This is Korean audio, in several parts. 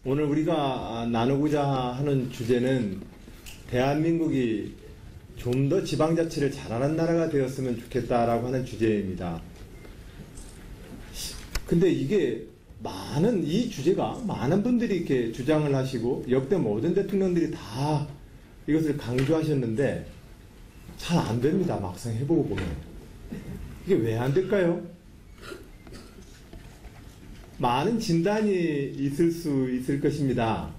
오늘 우리가 나누고자 하는 주제는 대한민국이 좀 더 지방자치를 잘하는 나라가 되었으면 좋겠다라고 하는 주제입니다. 근데 이게 이 주제가 많은 분들이 이렇게 주장을 하시고 역대 모든 대통령들이 다 이것을 강조하셨는데 잘 안 됩니다. 막상 해보고 보면. 이게 왜 안 될까요? 많은 진단이 있을 수 있을 것입니다.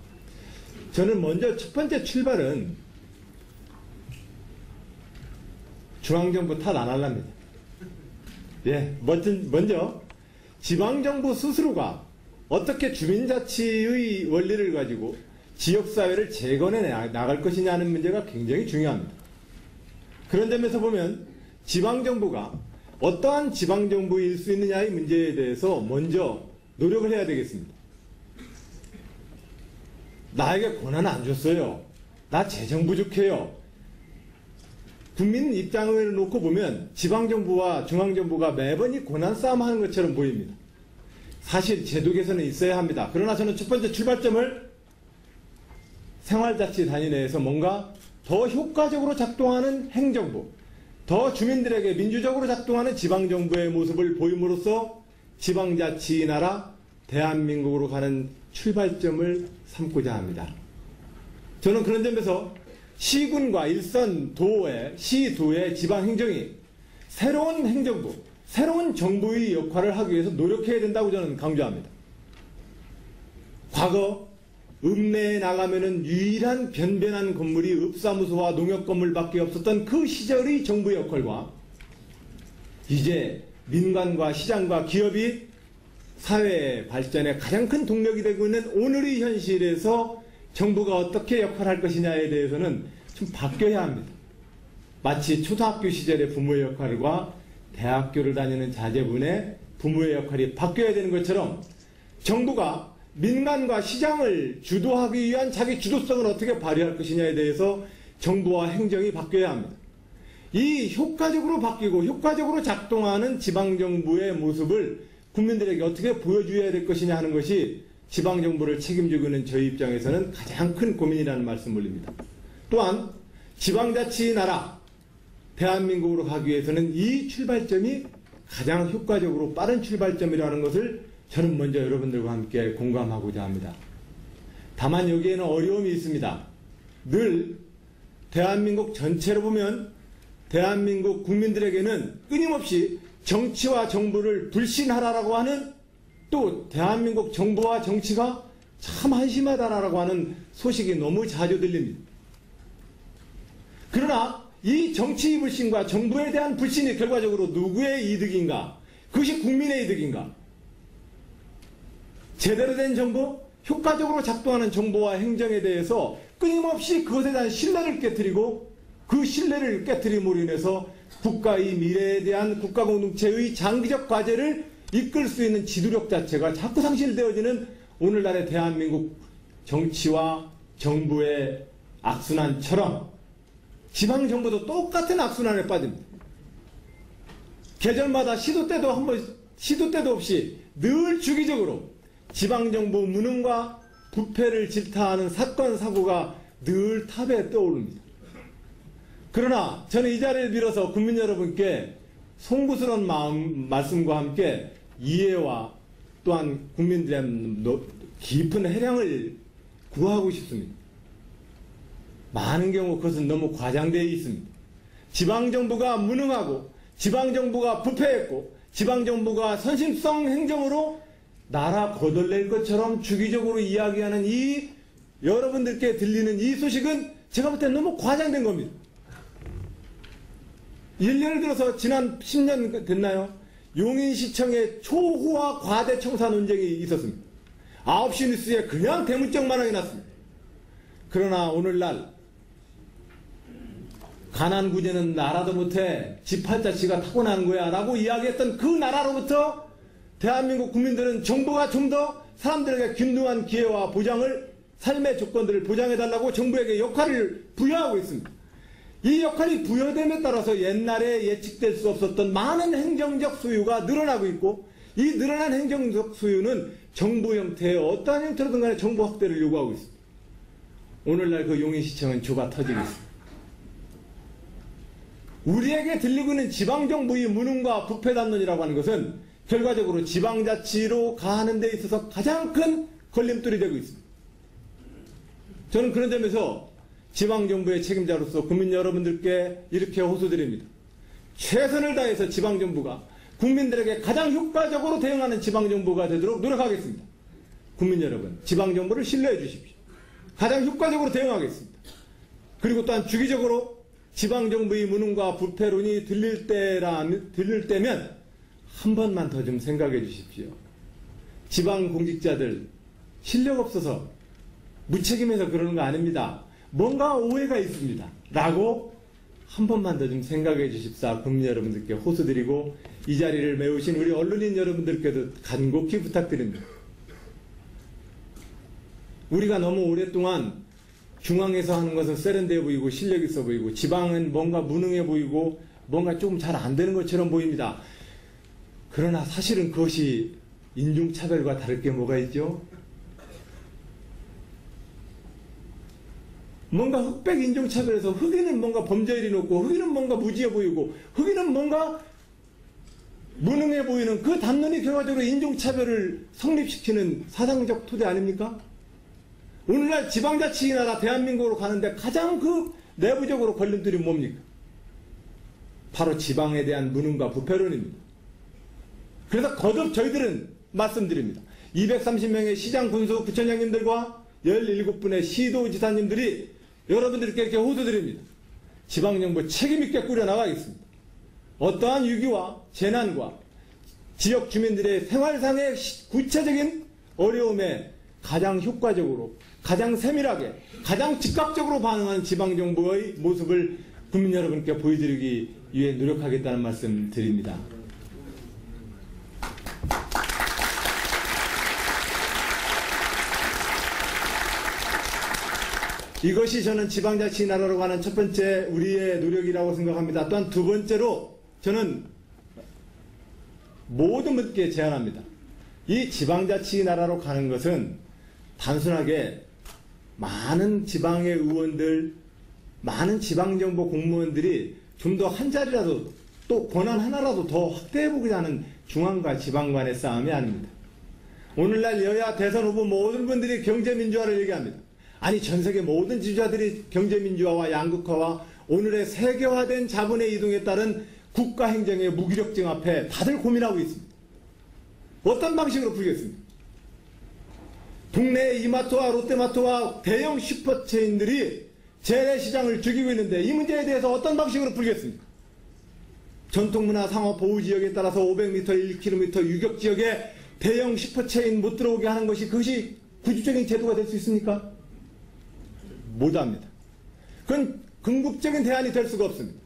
저는 먼저 첫 번째 출발은 중앙정부 탓 안 하랍니다. 예, 먼저 지방정부 스스로가 어떻게 주민자치의 원리를 가지고 지역사회를 재건해 나갈 것이냐는 문제가 굉장히 중요합니다. 그런 점에서 보면 지방정부가 어떠한 지방정부일 수 있느냐의 문제에 대해서 먼저 노력을 해야 되겠습니다. 나에게 권한 안 줬어요. 나 재정 부족해요. 국민 입장을 놓고 보면 지방정부와 중앙정부가 매번 이 권한 싸움하는 것처럼 보입니다. 사실 제도 개선은 있어야 합니다. 그러나 저는 첫 번째 출발점을 생활자치 단위 내에서 뭔가 더 효과적으로 작동하는 행정부, 더 주민들에게 민주적으로 작동하는 지방정부의 모습을 보임으로써 지방자치 나라 대한민국으로 가는 출발점을 삼고자 합니다. 저는 그런 점에서 시군과 일선 도의 시도의 지방행정이 새로운 행정부, 새로운 정부의 역할을 하기 위해서 노력해야 된다고 저는 강조합니다. 과거 읍내에 나가면은 유일한 변변한 건물이 읍사무소와 농협 건물밖에 없었던 그 시절의 정부의 역할과 이제 민간과 시장과 기업이 사회 발전의 가장 큰 동력이 되고 있는 오늘의 현실에서 정부가 어떻게 역할을 할 것이냐에 대해서는 좀 바뀌어야 합니다. 마치 초등학교 시절의 부모의 역할과 대학교를 다니는 자제분의 부모의 역할이 바뀌어야 되는 것처럼 정부가 민간과 시장을 주도하기 위한 자기 주도성을 어떻게 발휘할 것이냐에 대해서 정부와 행정이 바뀌어야 합니다. 이 효과적으로 바뀌고 효과적으로 작동하는 지방정부의 모습을 국민들에게 어떻게 보여줘야 될 것이냐 하는 것이 지방정부를 책임지고 있는 저희 입장에서는 가장 큰 고민이라는 말씀 올립니다. 또한 지방자치 나라 대한민국으로 가기 위해서는 이 출발점이 가장 효과적으로 빠른 출발점이라는 것을 저는 먼저 여러분들과 함께 공감하고자 합니다. 다만 여기에는 어려움이 있습니다. 늘 대한민국 전체로 보면 대한민국 국민들에게는 끊임없이 정치와 정부를 불신하라라고 하는, 또 대한민국 정부와 정치가 참 한심하다라고 하는 소식이 너무 자주 들립니다. 그러나 이 정치 불신과 정부에 대한 불신이 결과적으로 누구의 이득인가? 그것이 국민의 이득인가? 제대로 된 정부, 효과적으로 작동하는 정부와 행정에 대해서 끊임없이 그것에 대한 신뢰를 깨트리고 그 신뢰를 깨트림으로 인해서 국가의 미래에 대한 국가 공동체의 장기적 과제를 이끌 수 있는 지도력 자체가 자꾸 상실되어지는 오늘날의 대한민국 정치와 정부의 악순환처럼 지방정부도 똑같은 악순환에 빠집니다. 계절마다 시도 때도 없이 늘 주기적으로 지방정부 무능과 부패를 질타하는 사건 사고가 늘 탑에 떠오릅니다. 그러나 저는 이 자리를 빌어서 국민 여러분께 송구스러운 말씀과 함께 이해와 또한 국민들의 깊은 해량을 구하고 싶습니다. 많은 경우 그것은 너무 과장되어 있습니다. 지방정부가 무능하고 지방정부가 부패했고 지방정부가 선심성 행정으로 나라 거덜낼 것처럼 주기적으로 이야기하는 이 여러분들께 들리는 이 소식은 제가 볼 때 너무 과장된 겁니다. 예를 들어서 지난 10년 됐나요? 용인시청에 초호화 과대 청사 논쟁이 있었습니다. 9시 뉴스에 그냥 대문짝만 하게 났습니다. 그러나 오늘날 가난 구제는 나라도 못해 지팔자치가 타고난 거야 라고 이야기했던 그 나라로부터 대한민국 국민들은 정부가 좀 더 사람들에게 균등한 기회와 보장을, 삶의 조건들을 보장해달라고 정부에게 역할을 부여하고 있습니다. 이 역할이 부여됨에 따라서 옛날에 예측될 수 없었던 많은 행정적 소유가 늘어나고 있고 이 늘어난 행정적 수요는 정부 형태의 어떠한 형태로든 간에 정보 확대를 요구하고 있습니다. 오늘날 그 용인시청은 좁아 터지고 있습니다. 우리에게 들리고 있는 지방정부의 무능과 부패담론이라고 하는 것은 결과적으로 지방자치로 가는 데 있어서 가장 큰 걸림돌이 되고 있습니다. 저는 그런 점에서 지방정부의 책임자로서 국민 여러분들께 이렇게 호소드립니다. 최선을 다해서 지방정부가 국민들에게 가장 효과적으로 대응하는 지방정부가 되도록 노력하겠습니다. 국민 여러분, 지방정부를 신뢰해 주십시오. 가장 효과적으로 대응하겠습니다. 그리고 또한 주기적으로 지방정부의 무능과 부패론이 들릴 때면 한 번만 더 좀 생각해 주십시오. 지방공직자들 실력 없어서 무책임해서 그러는 거 아닙니다. 뭔가 오해가 있습니다. 라고 한 번만 더 좀 생각해 주십사 국민 여러분들께 호소드리고 이 자리를 메우신 우리 언론인 여러분들께도 간곡히 부탁드립니다. 우리가 너무 오랫동안 중앙에서 하는 것은 세련되어 보이고 실력 있어 보이고 지방은 뭔가 무능해 보이고 뭔가 조금 잘 안 되는 것처럼 보입니다. 그러나 사실은 그것이 인종차별과 다를 게 뭐가 있죠? 뭔가 흑백 인종차별에서 흑인은 뭔가 범죄율이 높고 흑인은 뭔가 무지해 보이고 흑인은 뭔가 무능해 보이는 그 담론이 결과적으로 인종차별을 성립시키는 사상적 토대 아닙니까? 오늘날 지방자치 나라 대한민국으로 가는데 가장 그 내부적으로 걸림돌이 뭡니까? 바로 지방에 대한 무능과 부패론입니다. 그래서 거듭 저희들은 말씀드립니다. 230명의 시장 군수 부천장님들과 17분의 시도지사님들이 여러분들께 이렇게 호소드립니다. 지방정부 책임있게 꾸려나가겠습니다. 어떠한 위기와 재난과 지역 주민들의 생활상의 구체적인 어려움에 가장 효과적으로, 가장 세밀하게, 가장 즉각적으로 반응하는 지방정부의 모습을 국민 여러분께 보여드리기 위해 노력하겠다는 말씀 드립니다. 이것이 저는 지방자치 나라로 가는 첫 번째 우리의 노력이라고 생각합니다. 또한 두 번째로 저는 모든 분께 제안합니다. 이 지방자치 나라로 가는 것은 단순하게 많은 지방의 의원들, 많은 지방정부 공무원들이 좀 더 한 자리라도 또 권한 하나라도 더 확대해보고자 하는 중앙과 지방 간의 싸움이 아닙니다. 오늘날 여야 대선 후보 모든 분들이 경제민주화를 얘기합니다. 아니 전세계 모든 지주자들이 경제민주화와 양극화와 오늘의 세계화된 자본의 이동에 따른 국가행정의 무기력증 앞에 다들 고민하고 있습니다. 어떤 방식으로 풀겠습니까? 동네의 이마트와 롯데마트와 대형 슈퍼체인들이 재래시장을 죽이고 있는데 이 문제에 대해서 어떤 방식으로 풀겠습니까? 전통문화 상업보호지역에 따라서 500m, 1km 유격지역에 대형 슈퍼체인 못 들어오게 하는 것이 그것이 구조적인 제도가 될 수 있습니까? 못합니다. 그건 궁극적인 대안이 될 수가 없습니다.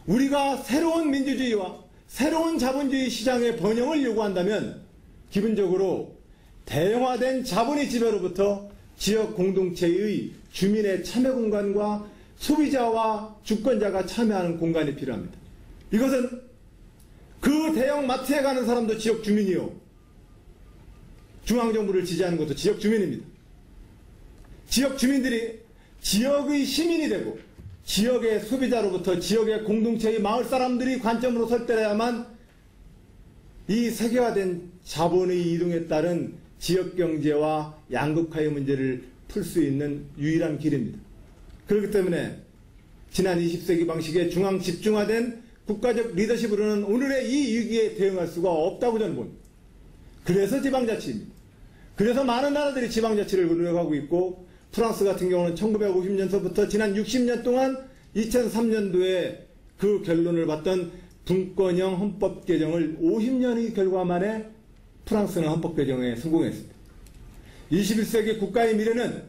우리가 새로운 민주주의와 새로운 자본주의 시장의 번영을 요구한다면 기본적으로 대형화된 자본의 지배로부터 지역 공동체의 주민의 참여 공간과 소비자와 주권자가 참여하는 공간이 필요합니다. 이것은 그 대형 마트에 가는 사람도 지역 주민이요. 중앙정부를 지지하는 것도 지역 주민입니다. 지역 주민들이 지역의 시민이 되고 지역의 소비자로부터 지역의 공동체의 마을 사람들이 관점으로 설 때야만 이 세계화된 자본의 이동에 따른 지역경제와 양극화의 문제를 풀 수 있는 유일한 길입니다. 그렇기 때문에 지난 20세기 방식의 중앙 집중화된 국가적 리더십으로는 오늘의 이 위기에 대응할 수가 없다고 저는 봅니다. 그래서 지방자치입니다. 그래서 많은 나라들이 지방자치를 노력하고 있고 프랑스 같은 경우는 1950년서부터 지난 60년 동안 2003년도에 그 결론을 봤던 분권형 헌법 개정을 50년의 결과 만에 프랑스는 헌법 개정에 성공했습니다. 21세기 국가의 미래는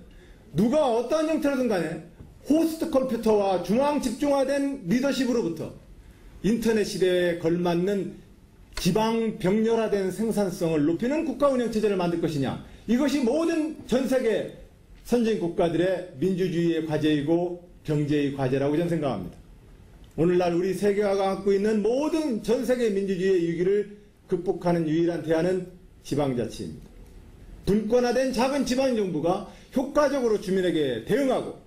누가 어떠한 형태로든 간에 호스트 컴퓨터와 중앙 집중화된 리더십으로부터 인터넷 시대에 걸맞는 지방 병렬화된 생산성을 높이는 국가 운영 체제를 만들 것이냐, 이것이 모든 전 세계 선진 국가들의 민주주의의 과제이고 경제의 과제라고 저는 생각합니다. 오늘날 우리 세계화가 갖고 있는 모든 전 세계 민주주의의 위기를 극복하는 유일한 대안은 지방자치입니다. 분권화된 작은 지방정부가 효과적으로 주민에게 대응하고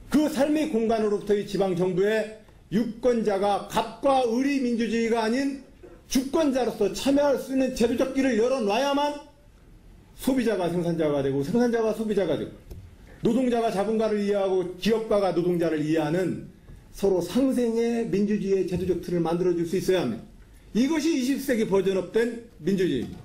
그 삶의 공간으로부터의 지방정부에 유권자가 갑과 을의 민주주의가 아닌 주권자로서 참여할 수 있는 제도적 길을 열어놔야만 소비자가 생산자가 되고 생산자가 소비자가 되고 노동자가 자본가를 이해하고 기업가가 노동자를 이해하는 서로 상생의 민주주의의 제도적 틀을 만들어줄 수 있어야 합니다. 이것이 20세기 버전업된 민주주의입니다.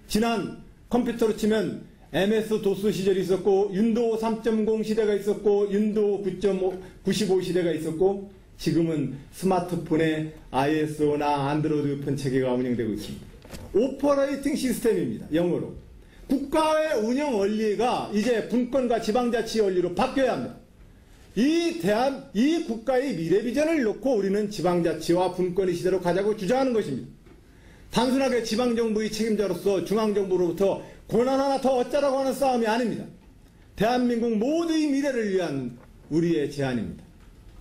지난 컴퓨터로 치면 MS-DOS 시절이 있었고 윈도우 3.0 시대가 있었고 윈도우 9.95 시대가 있었고 지금은 스마트폰에 iOS나 안드로이드 폰 체계가 운영되고 있습니다. 오퍼레이팅 시스템입니다. 영어로. 국가의 운영 원리가 이제 분권과 지방자치 원리로 바뀌어야 합니다. 이 국가의 미래 비전을 놓고 우리는 지방자치와 분권의 시대로 가자고 주장하는 것입니다. 단순하게 지방정부의 책임자로서 중앙정부로부터 권한 하나 더 얻자라고 하는 싸움이 아닙니다. 대한민국 모두의 미래를 위한 우리의 제안입니다.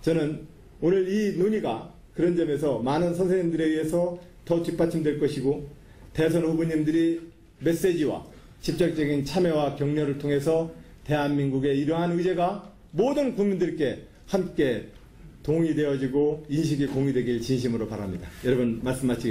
저는 오늘 이 논의가 그런 점에서 많은 선생님들에 의해서 더 뒷받침될 것이고 대선 후보님들이 메시지와 직접적인 참여와 격려를 통해서 대한민국의 이러한 의제가 모든 국민들께 함께 동의되어지고 인식이 공유되길 진심으로 바랍니다. 여러분 말씀 마치겠습니다.